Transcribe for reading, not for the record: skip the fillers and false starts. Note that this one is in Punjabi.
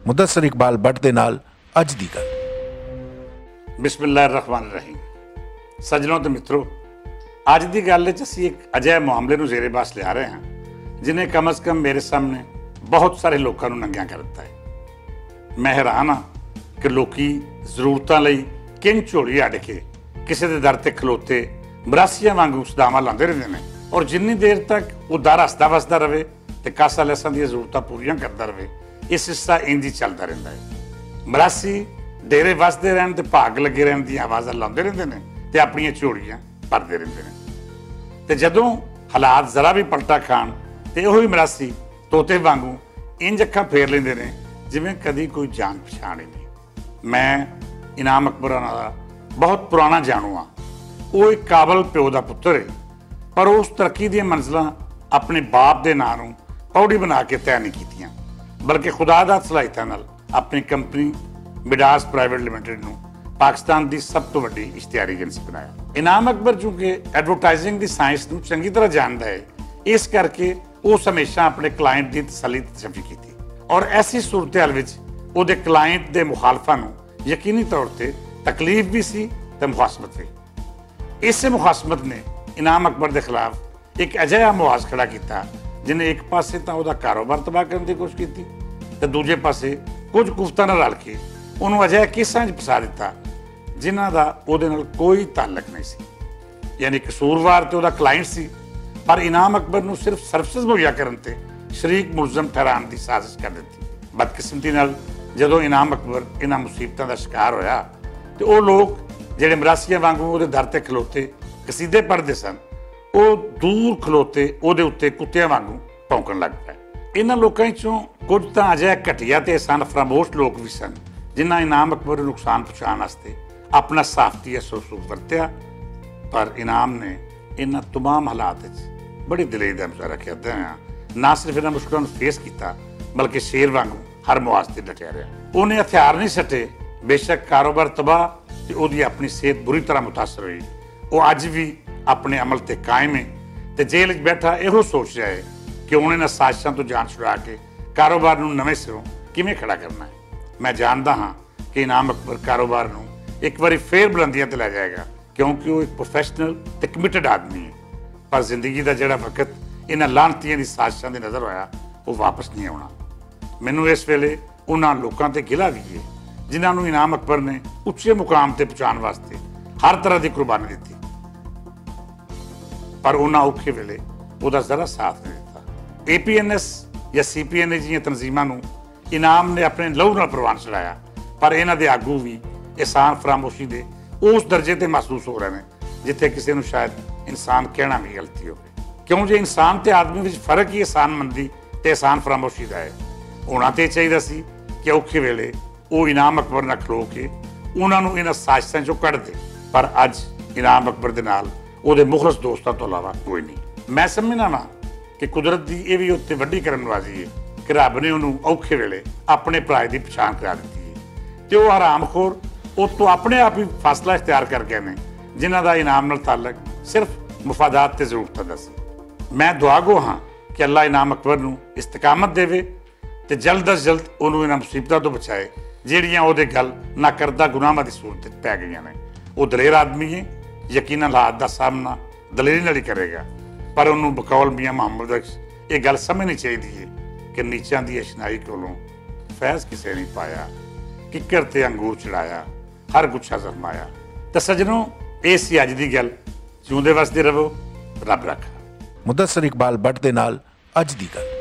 ਮੁਦੱਸਰ ਇਕਬਾਲ ਬੱਟ ਦੇ ਨਾਲ ਅੱਜ ਦੀ ਗੱਲ। ਬਿਸਮਿਲ੍ਲਾਹਿਰ-ਰਹਿਮਾਨਿਰ-ਰਹੀਮ। ਸੱਜਣੋਂ ਤੇ ਮਿੱਤਰੋ, ਅੱਜ ਦੀ ਗੱਲ ਵਿੱਚ ਅਸੀਂ ਇੱਕ ਅਜਿਹੇ ਮਾਮਲੇ ਨੂੰ ਜ਼ੇਰੇ ਬਾਸ ਲਿਆ ਰਹੇ ਹਾਂ ਜਿਹਨੇ ਕਮ ਅਜ਼ ਕਮ ਮੇਰੇ ਸਾਹਮਣੇ ਬਹੁਤ ਸਾਰੇ ਲੋਕਾਂ ਨੂੰ ਨੰਗਿਆਂ ਕਰ ਦਿੱਤਾ ਹੈ। ਮੈਂ ਹੈਰਾਨ ਹਾਂ ਕਿ ਲੋਕੀ ਜ਼ਰੂਰਤਾਂ ਲਈ ਕਿੰਝ ਝੋਲੀ ਅੱਡ ਕੇ ਕਿਸੇ ਦੇ ਦਰ ਤੇ ਖਲੋਤੇ ਮਰਾਸੀਆਂ ਵਾਂਗੂ ਸਦਾਵਾਂ ਲਾਉਂਦੇ ਰਹਿੰਦੇ ਨੇ, ਔਰ ਜਿੰਨੀ ਦੇਰ ਤੱਕ ਉਹ ਦਰ ਹੱਸਦਾ ਵਸਦਾ ਰਹੇ ਤੇ ਕਾਸਾ ਲੈਸਾਂ ਦੀਆਂ ਜ਼ਰੂਰਤਾਂ ਪੂਰੀਆਂ ਕਰਦਾ ਰਹੇ, ਇਹ ਸਿਲਸਿਲਾ ਇੰਝ ਹੀ ਚੱਲਦਾ ਰਹਿੰਦਾ ਹੈ। ਮਰਾਸੀ ਡੇਰੇ ਵਸਦੇ ਰਹਿਣ ਤੇ ਭਾਗ ਲੱਗੇ ਰਹਿਣ ਦੀਆਂ ਆਵਾਜ਼ਾਂ ਲਾਉਂਦੇ ਰਹਿੰਦੇ ਨੇ ਤੇ ਆਪਣੀਆਂ ਝੋਲੀਆਂ ਭਰਦੇ ਰਹਿੰਦੇ ਨੇ। ਤੇ ਜਦੋਂ ਹਾਲਾਤ ਜ਼ਰਾ ਵੀ ਪਲਟਾ ਖਾਣ ਤੇ ਉਹੀ ਮਰਾਸੀ ਤੋਤੇ ਵਾਂਗੂ ਇੰਝ ਅੱਖਾਂ ਫੇਰ ਲੈਂਦੇ ਨੇ ਜਿਵੇਂ ਕਦੀ ਕੋਈ ਜਾਣ ਪਛਾਣ ਹੀ ਨਹੀਂ। ਮੈਂ ਇਨਾਮ ਅਕਬਰ ਦਾ ਬਹੁਤ ਪੁਰਾਣਾ ਜਾਣੂ ਹਾਂ। ਉਹ ਇੱਕ ਕਾਬਲ ਪਿਓ ਦਾ ਪੁੱਤਰ ਹੈ, ਪਰ ਉਸ ਤਰੱਕੀ ਦੀਆਂ ਮੰਜ਼ਲਾਂ ਆਪਣੇ ਬਾਪ ਦੇ ਨਾਂ ਨੂੰ ਪੌੜੀ ਬਣਾ ਕੇ ਤੈਅ ਨਹੀਂ ਕੀਤੀਆਂ, ਬਲਕਿ ਖੁਦਾ ਦਾ ਸਲਾਹੀਤਾ ਨਾਲ ਆਪਣੀ ਕੰਪਨੀ ਮਿਡਾਸ ਪ੍ਰਾਈਵੇਟ ਲਿਮਟਿਡ ਨੂੰ ਪਾਕਿਸਤਾਨ ਦੀ ਸਭ ਤੋਂ ਵੱਡੀ ਇਸ਼ਤਿਹਾਰੀ ਏਜੰਸੀ ਬਣਾਇਆ। ਇਨਾਮ ਅਕਬਰ ਚੂੰਕਿ ਐਡਵਰਟਾਈਜ਼ਿੰਗ ਦੀ ਸਾਇੰਸ ਨੂੰ ਚੰਗੀ ਤਰ੍ਹਾਂ ਜਾਣਦਾ ਹੈ, ਇਸ ਕਰਕੇ ਉਸ ਹਮੇਸ਼ਾ ਆਪਣੇ ਕਲਾਇੰਟ ਦੀ ਤਸੱਲੀ ਤਸ਼ੱਫੀ ਕੀਤੀ, ਔਰ ਐਸੀ ਸੂਰਤ-ਹਾਲ ਵਿੱਚ ਉਹਦੇ ਕਲਾਇੰਟ ਦੇ ਮੁਖਾਲਫਾਂ ਨੂੰ ਯਕੀਨੀ ਤੌਰ ਤੇ ਤਕਲੀਫ ਵੀ ਸੀ ਤੇ ਮੁਖਾਸਮਤ ਵੀ। ਇਸੇ ਮੁਖਾਸਮਤ ਨੇ ਇਨਾਮ ਅਕਬਰ ਦੇ ਖਿਲਾਫ ਇੱਕ ਅਜਿਹਾ ਮੁਆਜ਼ ਖੜਾ ਕੀਤਾ ਜਿਹਨੇ ਇੱਕ ਪਾਸੇ ਤਾਂ ਉਹਦਾ ਕਾਰੋਬਾਰ ਤਬਾਹ ਕਰਨ ਦੀ ਕੋਸ਼ਿਸ਼ ਕੀਤੀ ਤੇ ਦੂਜੇ ਪਾਸੇ ਕੁਝ ਗੁਫਤਾਂ ਨਾਲ ਰਲ ਕੇ ਉਹਨੂੰ ਅਜਿਹੇ ਕੇਸਾਂ 'ਚ ਫਸਾ ਦਿੱਤਾ ਜਿਨ੍ਹਾਂ ਦਾ ਉਹਦੇ ਨਾਲ ਕੋਈ ਤਾਲੁਕ ਨਹੀਂ ਸੀ। ਯਾਨੀ ਕਸੂਰਵਾਰ ਤੇ ਉਹਦਾ ਕਲਾਇੰਟ ਸੀ, ਪਰ ਇਨਾਮ ਅਕਬਰ ਨੂੰ ਸਿਰਫ ਸਰਵਿਸਿਜ਼ ਮੁਹੱਈਆ ਕਰਨ ਤੇ ਸ਼ਰੀਕ ਮੁਲਜ਼ਮ ਠਹਿਰਾਉਣ ਦੀ ਸਾਜ਼ਿਸ਼ ਕਰ ਦਿੱਤੀ। ਬਦਕਿਸਮਤੀ ਨਾਲ ਜਦੋਂ ਇਨਾਮ ਅਕਬਰ ਇਹਨਾਂ ਮੁਸੀਬਤਾਂ ਦਾ ਸ਼ਿਕਾਰ ਹੋਇਆ ਤੇ ਉਹ ਲੋਕ ਜਿਹੜੇ ਮਰਾਸੀਆਂ ਵਾਂਗੂ ਉਹਦੇ ਦਰ ਤੇ ਖਲੋਤੇ ਕਸੀਦੇ ਪੜ੍ਹਦੇ ਸਨ, ਉਹ ਦੂਰ ਖਲੋਤੇ ਉਹਦੇ ਉੱਤੇ ਕੁੱਤਿਆਂ ਵਾਂਗੂ ਭੌਂਕਣ ਲੱਗ ਪਏ। ਇਹਨਾਂ ਲੋਕਾਂ 'ਚੋਂ ਕੁਝ ਤਾਂ ਅਜਿਹੇ ਘਟੀਆ ਤੇ ਅਹਿਸਾਨ ਫਰਾਮੋਸ਼ ਲੋਕ ਵੀ ਸਨ ਜਿਨ੍ਹਾਂ ਇਨਾਮ ਅਕਬਰ ਨੂੰ ਨੁਕਸਾਨ ਪਹੁੰਚਾਉਣ ਵਾਸਤੇ ਆਪਣਾ ਸਾਫਤੀ ਸਲੂਕ ਵਰਤਿਆ, ਪਰ ਇਨਾਮ ਨੇ ਇਹਨਾਂ ਤਮਾਮ ਹਾਲਾਤ ਵਿੱਚ ਬੜੀ ਦਿਲੇਰੀ ਦਾ ਮੁਜ਼ਾਹਰਾ ਕਰਦਿਆਂ ਹੋਇਆ ਨਾ ਸਿਰਫ ਇਹਨਾਂ ਮੁਸ਼ਕਲਾਂ ਨੂੰ ਫੇਸ ਕੀਤਾ, ਬਲਕਿ ਸ਼ੇਰ ਵਾਂਗੂ ਹਰ ਮੁਆਜ਼ ਤੇ ਡਟਿਆ ਰਿਹਾ। ਉਹਨੇ ਹਥਿਆਰ ਨਹੀਂ ਸੱਟੇ, ਬੇਸ਼ੱਕ ਕਾਰੋਬਾਰ ਤਬਾਹ ਤੇ ਉਹਦੀ ਆਪਣੀ ਸਿਹਤ ਬੁਰੀ ਤਰ੍ਹਾਂ ਮੁਤਾਸਰ ਹੋਈ। ਉਹ ਅੱਜ ਵੀ ਆਪਣੇ ਅਮਲ ਤੇ ਕਾਇਮ ਹੈ ਤੇ ਜੇਲ੍ਹ 'ਚ ਬੈਠਾ ਇਹੋ ਸੋਚ ਰਿਹਾ ਹੈ ਕਿ ਉਹਨੇ ਇਹਨਾਂ ਸਾਜ਼ਿਸ਼ਾਂ ਤੋਂ ਜਾਨ ਛੁਡਾ ਕੇ ਕਾਰੋਬਾਰ ਨੂੰ ਨਵੇਂ ਸਿਰੋਂ ਕਿਵੇਂ ਖੜਾ ਕਰਨਾ ਹੈ। ਮੈਂ ਜਾਣਦਾ ਹਾਂ ਕਿ ਇਨਾਮ ਅਕਬਰ ਕਾਰੋਬਾਰ ਨੂੰ ਇੱਕ ਵਾਰੀ ਫੇਰ ਬੁਲੰਦੀਆਂ ਤੇ ਲੈ ਜਾਏਗਾ, ਕਿਉਂਕਿ ਉਹ ਇੱਕ ਪ੍ਰੋਫੈਸ਼ਨਲ ਤੇ ਕਮਿਟਡ ਆਦਮੀ ਹੈ। ਪਰ ਜ਼ਿੰਦਗੀ ਦਾ ਜਿਹੜਾ ਵਕਤ ਇਹਨਾਂ ਲਾਹਨਤੀਆਂ ਦੀ ਸਾਜ਼ਿਸ਼ਾਂ ਦੇ ਨਜ਼ਰ ਆਇਆ, ਉਹ ਵਾਪਸ ਨਹੀਂ ਆਉਣਾ। ਮੈਨੂੰ ਇਸ ਵੇਲੇ ਉਹਨਾਂ ਲੋਕਾਂ ਤੇ ਗਿਲਾ ਵੀ ਹੈ ਜਿਨ੍ਹਾਂ ਨੂੰ ਇਨਾਮ ਅਕਬਰ ਨੇ ਉੱਚੇ ਮੁਕਾਮ ਤੇ ਪਹੁੰਚਾਉਣ ਵਾਸਤੇ ਹਰ ਤਰ੍ਹਾਂ ਦੀ ਕੁਰਬਾਨੀ ਦਿੱਤੀ, ਪਰ ਉਹਨਾਂ ਔਖੇ ਵੇਲੇ ਉਹਦਾ ਜ਼ਰਾ ਸਾਥ ਨਹੀਂ ਦਿੱਤਾ। APNS ਜਾਂ CPNA ਜਿਹੀਆਂ ਤਨਜ਼ੀਮਾਂ ਨੂੰ ਇਨਾਮ ਨੇ ਆਪਣੇ ਲਹੂ ਨਾਲ ਪ੍ਰਵਾਨ ਚੜਾਇਆ, ਪਰ ਇਹਨਾਂ ਦੇ ਆਗੂ ਵੀ ਅਹਿਸਾਨ ਫਰਾਮੋਸ਼ੀ ਦੇ ਉਸ ਦਰਜੇ ਤੇ ਮਹਿਸੂਸ ਹੋ ਰਹੇ ਨੇ ਜਿੱਥੇ ਕਿਸੇ ਨੂੰ ਸ਼ਾਇਦ ਇਨਸਾਨ ਕਹਿਣਾ ਵੀ ਗਲਤੀ ਹੋਵੇ, ਕਿਉਂ ਜੇ ਇਨਸਾਨ ਤੇ ਆਦਮੀ ਵਿੱਚ ਫਰਕ ਹੀ ਅਹਿਸਾਨਮੰਦੀ ਤੇ ਅਹਿਸਾਨ ਫਰਾਮੋਸ਼ੀ ਦਾ ਹੈ। ਹੋਣਾ ਤੇ ਚਾਹੀਦਾ ਸੀ ਕਿ ਔਖੇ ਵੇਲੇ ਉਹ ਇਨਾਮ ਅਕਬਰ ਨਾਲ ਖਲੋ ਕੇ ਉਹਨਾਂ ਨੂੰ ਇਹਨਾਂ ਸਾਜ਼ਿਸ਼ਾਂ 'ਚੋਂ ਕੱਢ ਦੇ, ਪਰ ਅੱਜ ਇਨਾਮ ਅਕਬਰ ਦੇ ਨਾਲ ਉਹਦੇ ਮੁਖਲਸ ਦੋਸਤਾਂ ਤੋਂ ਇਲਾਵਾ ਕੋਈ ਨਹੀਂ। ਮੈਂ ਸਮਝਦਾ ਵਾਂ ਕਿ ਕੁਦਰਤ ਦੀ ਇਹ ਵੀ ਉੱਤੇ ਵੱਡੀ ਕਰਮਨਵਾਜ਼ੀ ਹੈ ਕਿ ਰੱਬ ਨੇ ਉਹਨੂੰ ਔਖੇ ਵੇਲੇ ਆਪਣੇ ਭਰਾ ਦੀ ਪਛਾਣ ਕਰਾ ਦਿੱਤੀ ਹੈ ਤੇ ਉਹ ਹਰਾਮਖੋਰ ਉਹ ਤੋਂ ਆਪਣੇ ਆਪ ਹੀ ਫਾਸਲਾ ਇਖਤਿਆਰ ਕਰ ਗਏ ਨੇ ਜਿਨ੍ਹਾਂ ਦਾ ਇਨਾਮ ਨਾਲ ਤਾਲੁਕ ਸਿਰਫ ਮੁਫਾਦਾਤ ਤੇ ਜ਼ਰੂਰਤਾਂ ਦਾ ਸੀ। ਮੈਂ ਦੁਆਗੋ ਹਾਂ ਕਿ ਅੱਲਾ ਇਨਾਮ ਅਕਬਰ ਨੂੰ ਇਸਤਕਾਮਤ ਦੇਵੇ ਤੇ ਜਲਦ ਅਜ਼ ਜਲਦ ਉਹਨੂੰ ਇਹਨਾਂ ਮੁਸੀਬਤਾਂ ਤੋਂ ਬਚਾਏ ਜਿਹੜੀਆਂ ਉਹਦੇ ਗੱਲ ਨਾ ਕਰਦਾ ਗੁਨਾਹਾਂ ਦੀ ਸੂਰਤ ਵਿੱਚ ਪੈ ਗਈਆਂ ਨੇ। ਉਹ ਦਲੇਰ ਆਦਮੀ ਹੈ, ਯਕੀਨਨ ਹਾਲਾਤ ਦਾ ਸਾਹਮਣਾ ਦਲੇਰੀ ਨਾਲ ਹੀ ਕਰੇਗਾ, ਪਰ ਉਹਨੂੰ ਬਕੌਲ ਮੀਆਂ ਮੁਹੰਮਦ ਬਖਸ਼ ਇਹ ਗੱਲ ਸਮਝਣੀ ਚਾਹੀਦੀ ਹੈ ਕਿ ਨੀਚਾਂ ਦੀ ਅਸ਼ਨਾਈ ਕੋਲੋਂ ਫੈਜ਼ ਕਿਸੇ ਨਹੀਂ ਪਾਇਆ, ਕਿੱਕਰ ਤੇ ਅੰਗੂਰ ਚੜਾਇਆ, ਹਰ ਗੁੱਛਾ ਜ਼ਰਮਾਇਆ। ਤਾਂ ਸੱਜਣੋਂ, ਇਹ ਸੀ ਅੱਜ ਦੀ ਗੱਲ। ਜਿਉਂਦੇ ਵਸਦੇ ਰਹੋ, ਰੱਬ ਰੱਖਾ। ਮੁਦੱਸਰ ਇਕਬਾਲ ਬੱਟ ਦੇ ਨਾਲ ਅੱਜ ਦੀ ਗੱਲ।